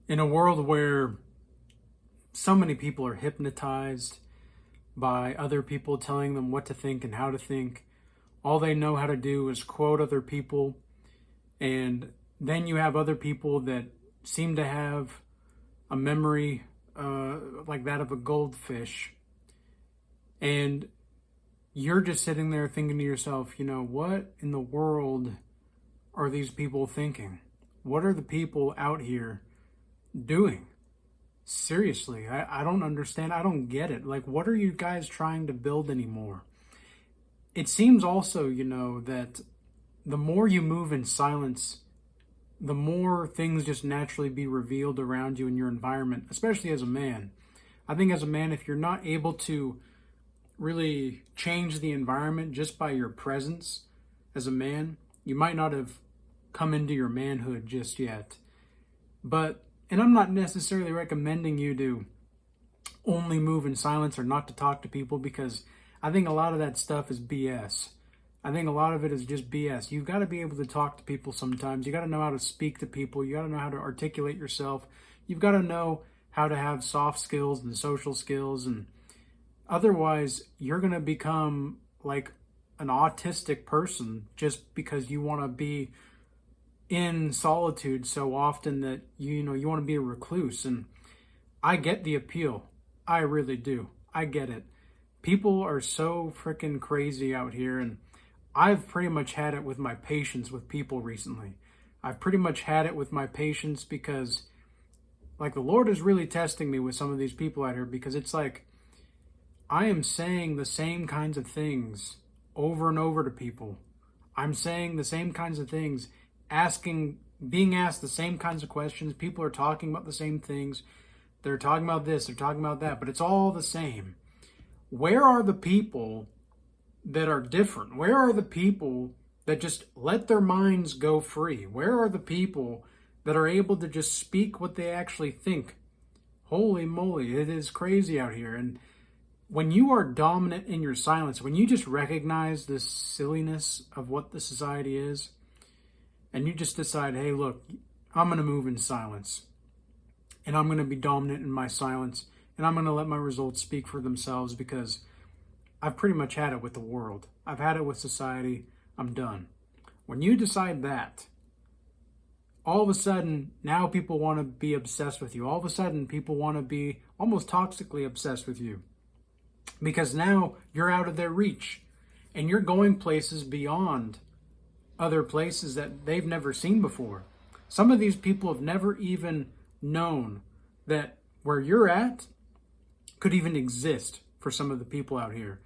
In a world where so many people are hypnotized by other people telling them what to think and how to think, all they know how to do is quote other people. And then you have other people that seem to have a memory like that of a goldfish. And you're just sitting there thinking to yourself, what in the world are these people thinking? What are the people out here doing? Seriously, I don't understand. I don't get it. Like, what are you guys trying to build anymore? It seems also, that the more you move in silence, the more things just naturally be revealed around you in your environment, especially as a man. I think as a man, if you're not able to really change the environment just by your presence as a man, you might not have come into your manhood just yet. And I'm not necessarily recommending you to only move in silence or not to talk to people, because I think a lot of that stuff is BS. I think a lot of it is just BS. You've got to be able to talk to people sometimes. You got to know how to speak to people. You got to know how to articulate yourself. You've got to know how to have soft skills and social skills. And otherwise, you're going to become like an autistic person just because you want to be in solitude so often that you want to be a recluse. And I get the appeal. I really do. I get it. People are so freaking crazy out here, and I've pretty much had it with my patience with people recently. I've pretty much had it with my patience because like the Lord is really testing me with some of these people out here, because it's like I am saying the same kinds of things over and over to people. I'm saying the same kinds of things, being asked the same kinds of questions. People are talking about the same things. They're talking about this, they're talking about that, but it's all the same. Where are the people that are different? Where are the people that just let their minds go free? Where are the people that are able to just speak what they actually think? Holy moly, it is crazy out here. And when you are dominant in your silence, when you just recognize this silliness of what the society is, and you just decide, hey, look, I'm going to move in silence, and I'm going to be dominant in my silence, and I'm going to let my results speak for themselves, because I've pretty much had it with the world. I've had it with society. I'm done. When you decide that, all of a sudden, now people want to be obsessed with you. All of a sudden, people want to be almost toxically obsessed with you, because now you're out of their reach and you're going places beyond other places that they've never seen before. Some of these people have never even known that where you're at could even exist. For some of the people out here,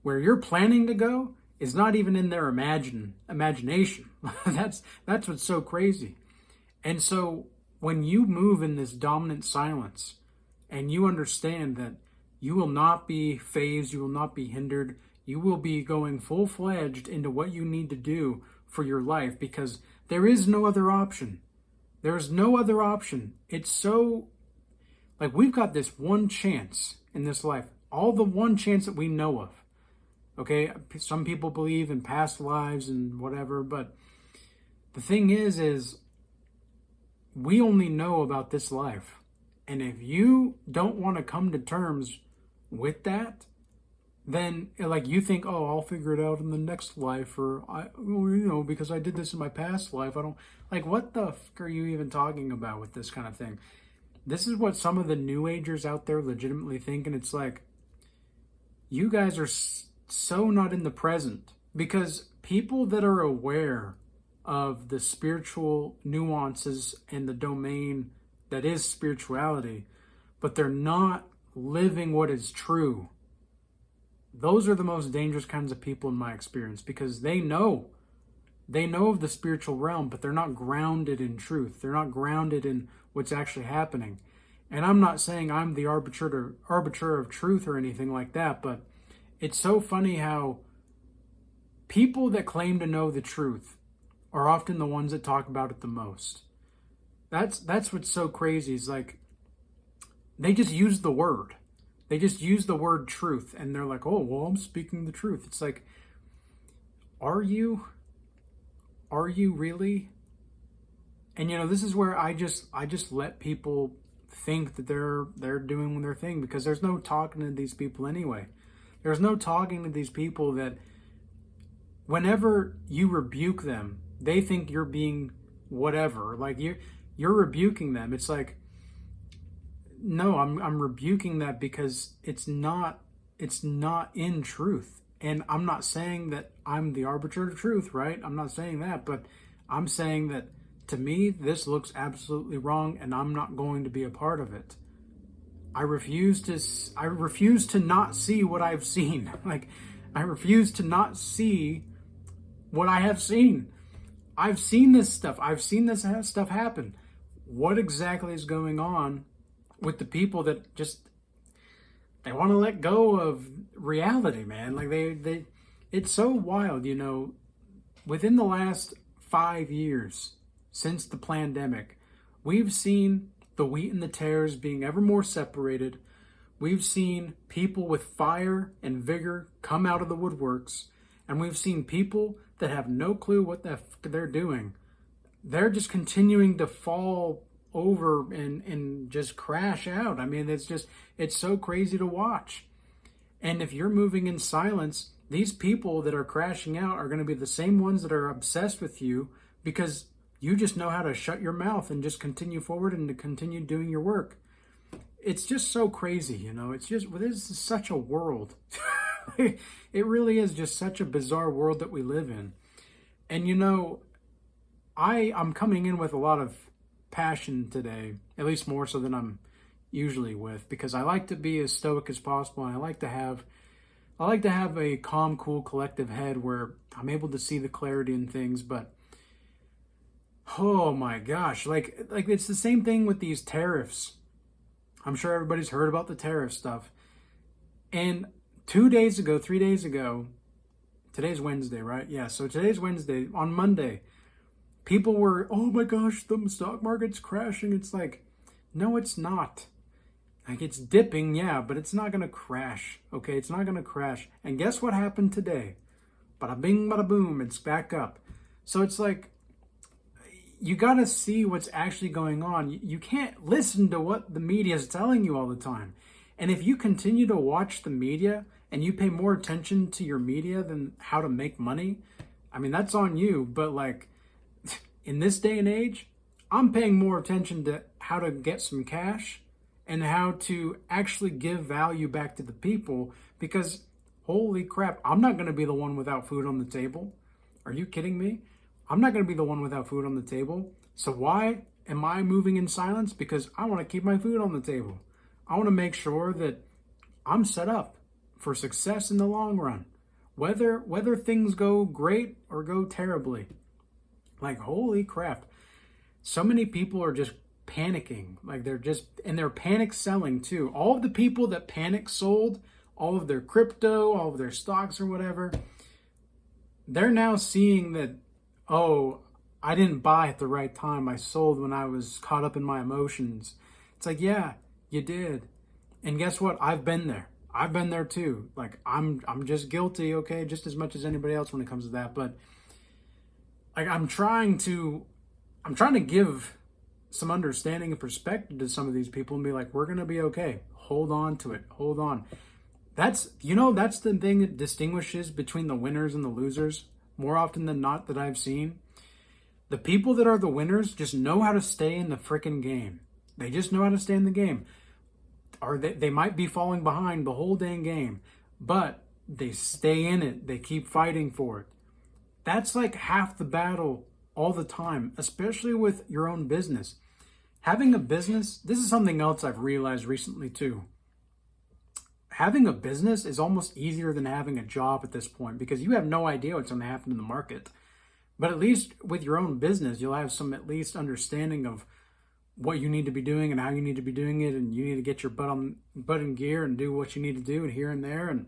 where you're planning to go is not even in their imagination. that's what's so crazy. And so when you move in this dominant silence and you understand that you will not be phased, you will not be hindered, you will be going full-fledged into what you need to do for your life, because there is no other option. There's no other option. It's so like we've got this one chance in this life, all the one chance that we know of. Okay, some people believe in past lives and whatever, but the thing is we only know about this life. And if you don't want to come to terms with that, then like you think, oh, I'll figure it out in the next life, or because I did this in my past life. I don't like, what the fuck are you even talking about with this kind of thing? This is what some of the new agers out there legitimately think, and it's like, you guys are so not in the present, because people that are aware of the spiritual nuances and the domain that is spirituality, but they're not living what is true, those are the most dangerous kinds of people in my experience, because they know of the spiritual realm, but they're not grounded in truth. They're not grounded in what's actually happening. And I'm not saying I'm the arbiter of truth or anything like that, but it's so funny how people that claim to know the truth are often the ones that talk about it the most. That's what's so crazy, is like they just use the word. They just use the word truth, and they're like, oh, well, I'm speaking the truth. It's like, are you really? And this is where I just let people think that they're doing their thing, because there's no talking to these people anyway. There's no talking to these people that whenever you rebuke them, they think you're being whatever. Like you're rebuking them. It's like, no, I'm rebuking that because it's not in truth. And I'm not saying that I'm the arbiter of truth, right? I'm not saying that, but I'm saying that to me this looks absolutely wrong, and I'm not going to be a part of it. I refuse to not see what I've seen. Like, I refuse to not see what I have seen. I've seen this stuff. I've seen this stuff happen. What exactly is going on with the people that just they want to let go of reality, man? Like it's so wild, Within the last 5 years since the pandemic, we've seen the wheat and the tares being ever more separated. We've seen people with fire and vigor come out of the woodworks, and we've seen people that have no clue what they're doing. They're just continuing to fall over and just crash out. I mean, it's so crazy to watch. And if you're moving in silence, these people that are crashing out are going to be the same ones that are obsessed with you, because you just know how to shut your mouth and just continue forward and to continue doing your work. It's just so crazy, this is such a world. It really is just such a bizarre world that we live in. And I'm coming in with a lot of passion today, at least more so than I'm usually with, because I like to be as stoic as possible, and I like to have a calm, cool, collective head where I'm able to see the clarity in things. But oh my gosh, like it's the same thing with these tariffs. I'm sure everybody's heard about the tariff stuff. And 3 days ago, today's Wednesday, right? Yeah, so today's Wednesday. On Monday, people were, oh my gosh, the stock market's crashing. It's like, no, it's not. Like, it's dipping, yeah, but it's not going to crash, okay? It's not going to crash. And guess what happened today? Bada bing, bada boom, it's back up. So it's like, you got to see what's actually going on. You can't listen to what the media is telling you all the time. And if you continue to watch the media and you pay more attention to your media than how to make money, I mean, that's on you. But like, in this day and age, I'm paying more attention to how to get some cash and how to actually give value back to the people, because holy crap, I'm not going to be the one without food on the table. Are you kidding me? I'm not going to be the one without food on the table. So why am I moving in silence? Because I want to keep my food on the table. I want to make sure that I'm set up for success in the long run, whether things go great or go terribly. Like, holy crap. So many people are just panicking. Like, they're panic selling too. All of the people that panic sold all of their crypto, all of their stocks or whatever, they're now seeing that, oh, I didn't buy at the right time. I sold when I was caught up in my emotions. It's like, yeah, you did. And guess what? I've been there. I've been there too. Like, I'm just guilty, okay, just as much as anybody else when it comes to that. But like, I'm trying to give some understanding and perspective to some of these people and be like, we're gonna be okay. Hold on to it. Hold on. That's the thing that distinguishes between the winners and the losers more often than not that I've seen. The people that are the winners just know how to stay in the frickin' game. They just know how to stay in the game. Or they might be falling behind the whole dang game, but they stay in it. They keep fighting for it. That's like half the battle all the time, especially with your own business. Having a business, this is something else I've realized recently too. Having a business is almost easier than having a job at this point, because you have no idea what's going to happen in the market. But at least with your own business, you'll have some at least understanding of what you need to be doing and how you need to be doing it, and you need to get your butt in gear and do what you need to do and here and there. And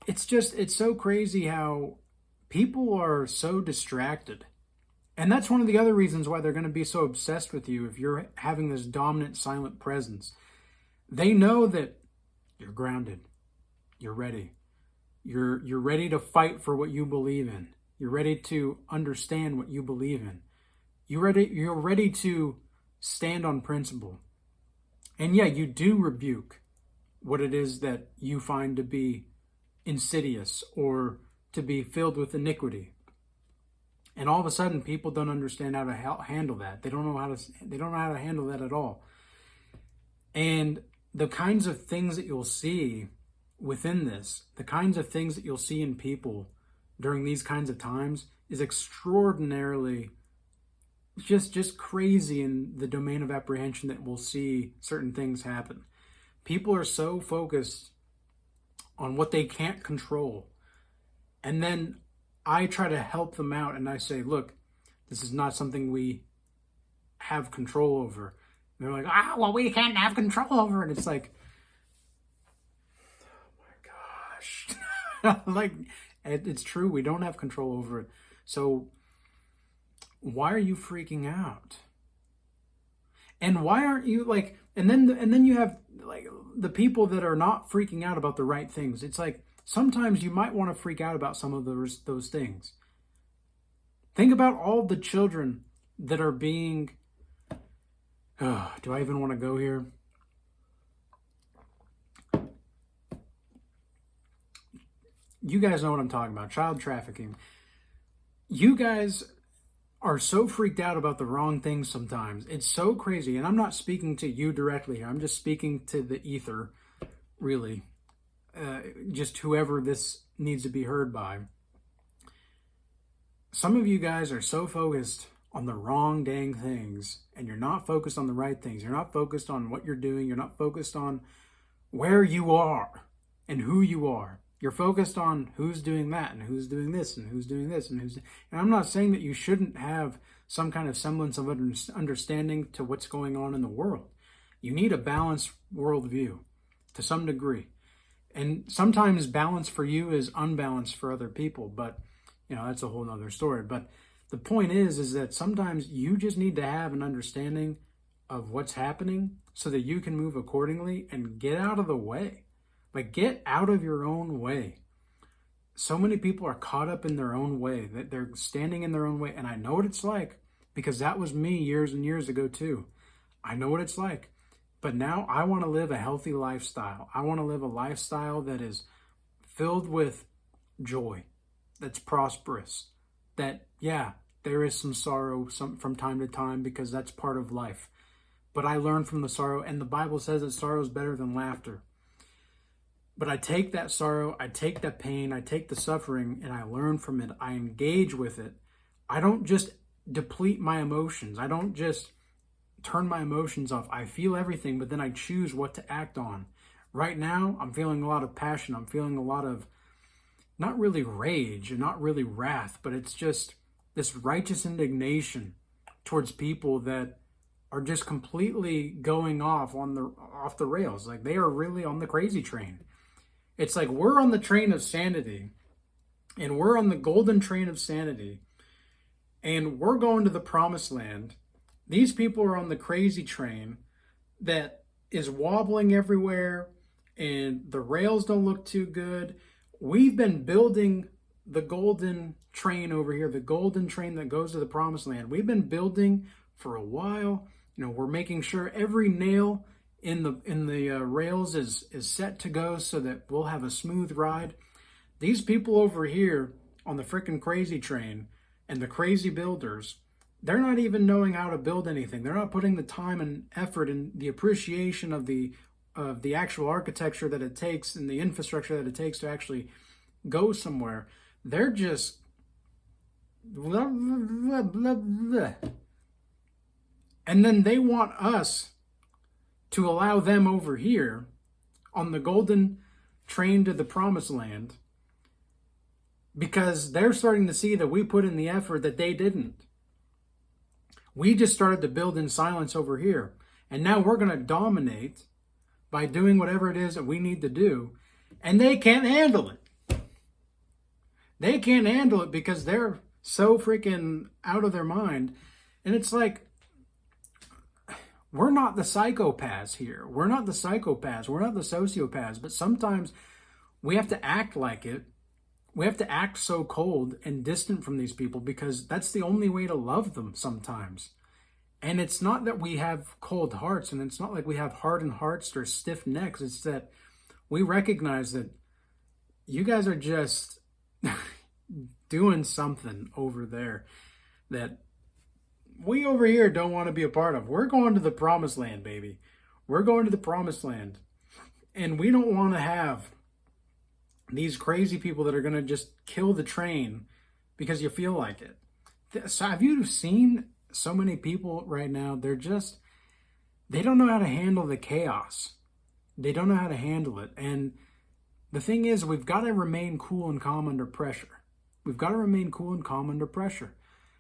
it's so crazy how people are so distracted. And that's one of the other reasons why they're going to be so obsessed with you if you're having this dominant silent presence. They know that you're grounded. You're ready. You're ready to fight for what you believe in. You're ready to understand what you believe in. You're ready to stand on principle. And yeah, you do rebuke what it is that you find to be insidious or to be filled with iniquity. And all of a sudden, people don't understand how to handle that. They don't know how to handle that at all. And the kinds of things that you'll see within this, the kinds of things that you'll see in people during these kinds of times is extraordinarily just crazy in the domain of apprehension that we'll see certain things happen. People are so focused on what they can't control. And then I try to help them out and I say, look, this is not something we have control over. And they're like, well, we can't have control over it. And it's like, oh my gosh. Like, it's true. We don't have control over it. So why are you freaking out? And why aren't you like, and then you have like the people that are not freaking out about the right things. It's like, sometimes you might want to freak out about some of those things. Think about all the children that are being, do I even want to go here? You guys know what I'm talking about, child trafficking. You guys are so freaked out about the wrong things sometimes. It's so crazy. And I'm not speaking to you directly here. I'm just speaking to the ether, really. Just whoever this needs to be heard by. Some of you guys are so focused on the wrong dang things, and you're not focused on the right things. You're not focused on what you're doing. You're not focused on where you are and who you are. You're focused on who's doing that and who's doing this and who's doing this and who's. And I'm not saying that you shouldn't have some kind of semblance of understanding to what's going on in the world. You need a balanced worldview to some degree. And sometimes balance for you is unbalanced for other people, but that's a whole nother story. But the point is that sometimes you just need to have an understanding of what's happening so that you can move accordingly and get out of the way. Like, get out of your own way. So many people are caught up in their own way, that they're standing in their own way. And I know what it's like, because that was me years and years ago too. I know what it's like. But now I want to live a healthy lifestyle. I want to live a lifestyle that is filled with joy, that's prosperous, that, yeah, there is some sorrow from time to time because that's part of life. But I learn from the sorrow, and the Bible says that sorrow is better than laughter. But I take that sorrow, I take that pain, I take the suffering, and I learn from it. I engage with it. I don't just deplete my emotions. I don't just turn my emotions off. I feel everything, but then I choose what to act on. Right now, I'm feeling a lot of passion. I'm feeling a lot of, not really rage and not really wrath, but it's just this righteous indignation towards people that are just completely going off the rails. Like, they are really on the crazy train. It's like we're on the train of sanity, and we're on the golden train of sanity, and we're going to the promised land. These people are on the crazy train that is wobbling everywhere, and the rails don't look too good. We've been building the golden train over here, the golden train that goes to the promised land. We've been building for a while. We're making sure every nail in the rails is set to go so that we'll have a smooth ride. These people over here on the freaking crazy train and the crazy builders, they're not even knowing how to build anything. They're not putting the time and effort and the appreciation of the actual architecture that it takes and the infrastructure that it takes to actually go somewhere. They're just blah, blah, blah, blah. And then they want us to allow them over here on the golden train to the promised land because they're starting to see that we put in the effort that they didn't. We just started to build in silence over here. And now we're going to dominate by doing whatever it is that we need to do. And they can't handle it. They can't handle it because they're so freaking out of their mind. And it's like, we're not the psychopaths here. We're not the psychopaths. We're not the sociopaths. But sometimes we have to act like it we have to act so cold and distant from these people because that's the only way to love them sometimes. And it's not that we have cold hearts, and it's not like we have hardened hearts or stiff necks. It's that we recognize that you guys are just doing something over there that we over here don't want to be a part of. We're going to the promised land, baby. We're going to the promised land. And we don't want to have these crazy people that are going to just kill the train because you feel like it. So have you seen so many people right now? They don't know how to handle the chaos. They don't know how to handle it. And the thing is, we've got to remain cool and calm under pressure. We've got to remain cool and calm under pressure.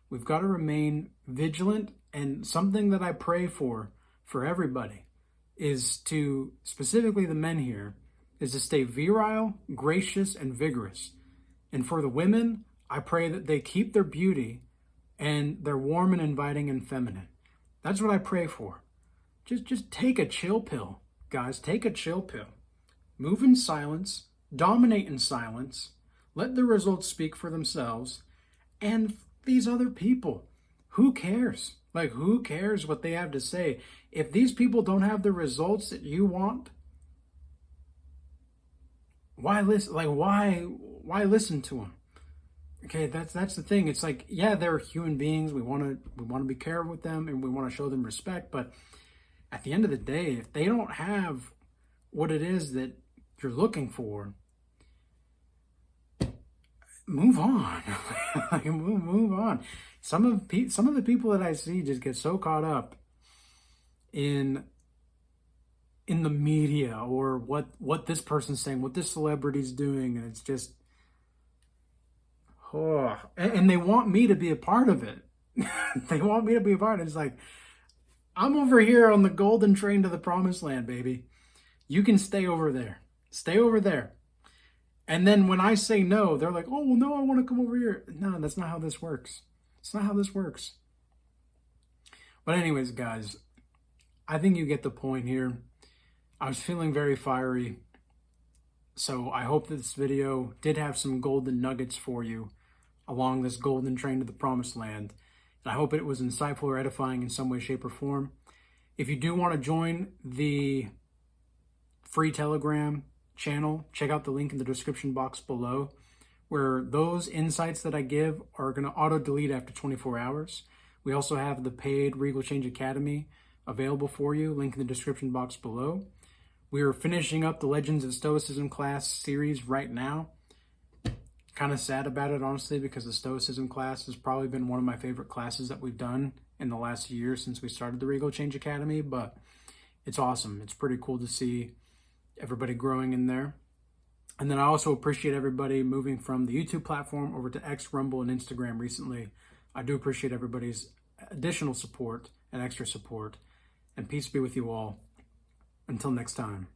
We've got to remain vigilant. And something that I pray for everybody is to, specifically the men here, is to stay virile, gracious, and vigorous. And for the women, I pray that they keep their beauty and they're warm and inviting and feminine. That's what I pray for. Just take a chill pill, guys. Take a chill pill. Move in silence, dominate in silence, let the results speak for themselves. And these other people, who cares? Like, who cares what they have to say? If these people don't have the results that you want, why listen? Like, why listen to them? Okay, that's the thing. It's like, yeah, they're human beings. We want to be careful with them, and we want to show them respect. But at the end of the day, if they don't have what it is that you're looking for, move on. Like, move on. Some of the people that I see just get so caught up in the media or what this person's saying, what this celebrity's doing, and it's just, oh, and they want me to be a part of it. They want me to be a part of it. It's like, I'm over here on the golden train to the promised land, baby. You can stay over there. Stay over there. And then when I say no, they're like, oh, well, no, I want to come over here. No, that's not how this works. It's not how this works. But anyways, guys, I think you get the point here. I was feeling very fiery. So I hope that this video did have some golden nuggets for you along this golden train to the promised land. And I hope it was insightful or edifying in some way, shape, or form. If you do want to join the free Telegram channel, check out the link in the description box below, where those insights that I give are going to auto-delete after 24 hours. We also have the paid Regal Change Academy available for you, link in the description box below. We are finishing up the Legends of Stoicism class series right now. Kind of sad about it, honestly, because the Stoicism class has probably been one of my favorite classes that we've done in the last year since we started the Regal Change Academy, but it's awesome. It's pretty cool to see everybody growing in there. And then I also appreciate everybody moving from the YouTube platform over to X, Rumble, and Instagram recently. I do appreciate everybody's additional support and extra support. And peace be with you all. Until next time.